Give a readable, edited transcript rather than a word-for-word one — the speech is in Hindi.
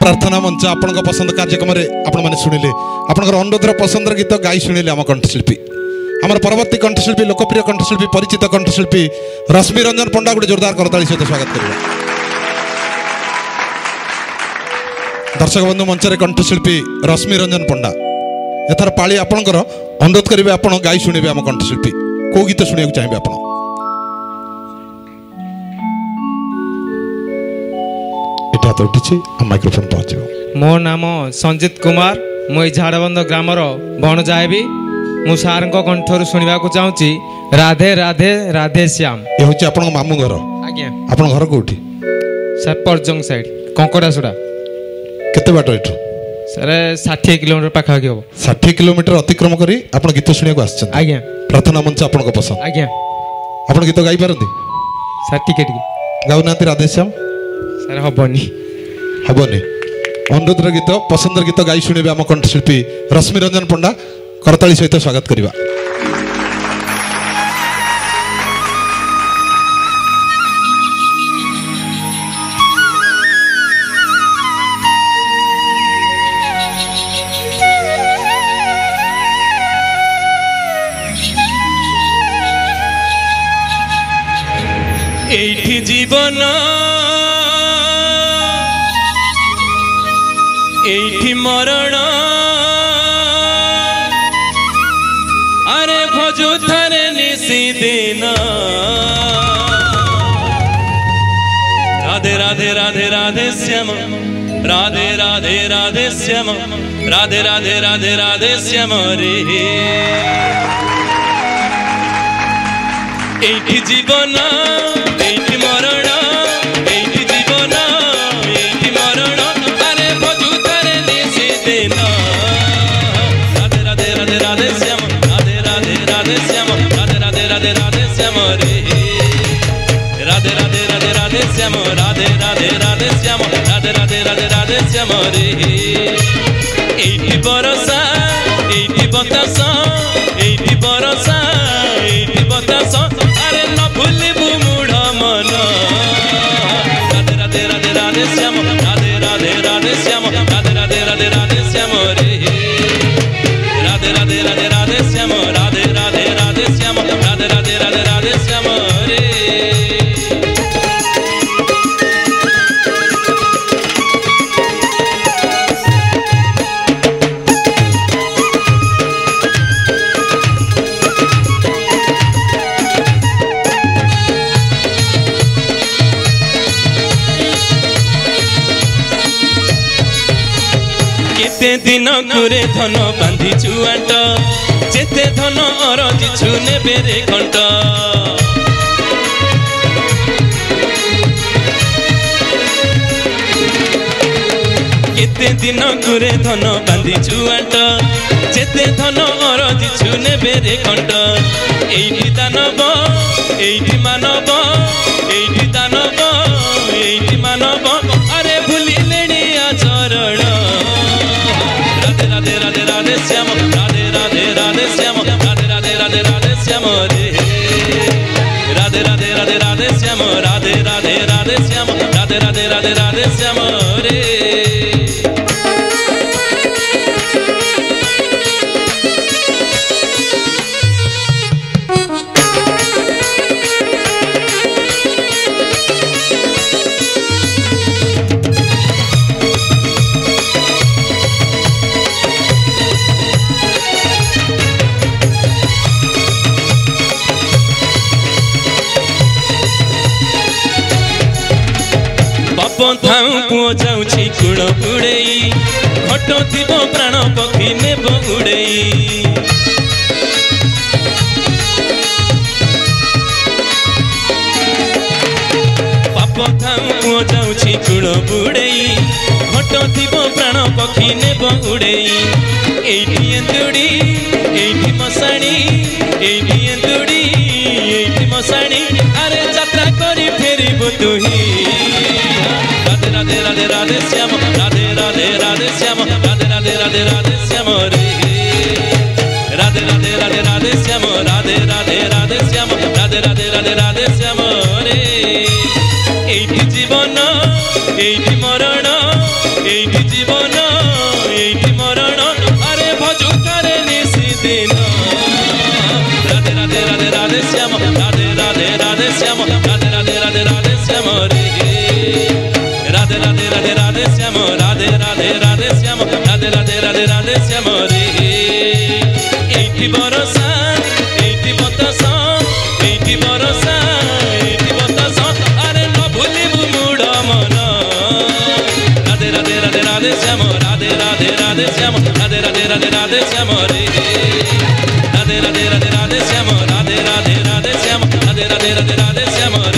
प्रार्थना मंच आपण पसंद कार्यक्रम आपण मैंने शुणिले आपण अनुरोधर पसंदर गीत गाई शुणिले आम कंठशिल्पी आम परवर्ती कंठशिल्पी लोकप्रिय कंठशिल्पी परिचित कंठशिल्पी रश्मि रंजन पंडा गोटे जोरदार करताली सहित स्वागत करिबा। दर्शक बंधु मंच कंठशिल्पी रश्मि रंजन पंडा एथर पाली आपणकर अनुरोध करेंगे आपण गाई शुणिबे आम कंठशिल्पी को गीत शुणिया चाहिए आपण हाथ उठी माइक्रोफोन पहुंच। मो नाम संजीत कुमार मुई झाड़बंद ग्रामर बणजाएबी मु सार कंठर शुणा चाहूँगी राधे राधे राधे श्याम। ये हूँ आप मामू घर आज्ञा आप घर कौटी सर परजंग साइड कंकड़ासुड़ा केते बाट एठू सर 60 किलोमीटर पाखापाखि हम 60 किलोमीटर अतिक्रम करी आप गीत शुणा आज्ञा प्रार्थना मंच आप पसंद आज्ञा आप गीत गाई पारती सर टिके गाऊना राधे श्याम सर हबनी हबनी अनुरोधर गीत पसंदर गीत गाई शुणिबे आम कंठशिल्पी रश्मि रंजन पंडा करताली सहित स्वागत करिबा। एठी जीवन एठी मरण अरे भजु थरे निसी दिन राधे राधे राधे राधे श्याम राधे राधे राधे श्याम राधे राधे राधे राधे श्याम रे एठी जीवन एठी मरण एठी जीवन एठी मरण अरे भजु थरे निसी दिन राधे राधे राधे राधे श्याम राधे राधे राधे श्याम राधे राधे राधे राधे श्याम रे राधे राधे राधे राधे श्याम राधे राधे राधे श्याम राधे राधे राधे राधे श्याम रे एठी बरसा एठी बतास एठी बरसा एठी बतास अरे न भूलिबु मूढ़ मन राधे राधे राधे राधे श्याम राधे राधे राधे श्याम राधे राधे राधे राधे श्याम रे राधे राधे राधे राधे श्याम राधे राधे राधे श्याम राधे राधे राधे राधे श्याम रे केते दिन कुरे धन बांधी चुआट जेते धन अरजी छुने बेरे घंट केते दिन कुरे धन बांधी चुआट जेते धन अरजी छुने बेरे घंट एठी दानव एठी मानव एठी दानव एठी मानव अरे भूलिलेनी आचरण राधे राधे राधे श्याम राधे राधे राधे श्याम राधे राधे राधे राधे श्याम रे राधे राधे राधे राधे श्याम राधे राधे राधे श्याम राधे राधे राधे राधे श्याम रे थाऊ पुओ जाऊँ गुण बुड़े घट थी प्राण पक्षी नेब उड़े पाप थाऊ पुओ जाऊँ गुण बुड़े घट थी प्राण पक्षी नेब उड़े एठी एंदुड़ी एठी मशाणी एठी एंदुड़ी एठी मशाणी अरे यात्रा करी फेरिबु तुही राधे राधे राधे श्याम राधे राधे राधे श्याम राधे राधे राधे राधे श्याम रे राधे राधे राधे राधे श्याम राधे राधे राधे श्याम राधे राधे राधे राधे श्याम रे एठी जीवन एठी मरण एठी श्याम राधे राधे राधे राधे श्याम रे राधे राधे राधे राधे श्याम राधे राधे राधे श्याम राधे राधे राधे राधे श्याम रे एठी बरसा एठी बतासा एठी बरसा एठी बतासा अरे न भूलिबु मुड मन राधे राधे राधे राधे श्याम राधे राधे राधे श्याम राधे राधे राधे राधे श्याम रे राधे राधे राधे राधे श्याम राधे राधे राधे श्याम राधे राधे राधे राधे श्याम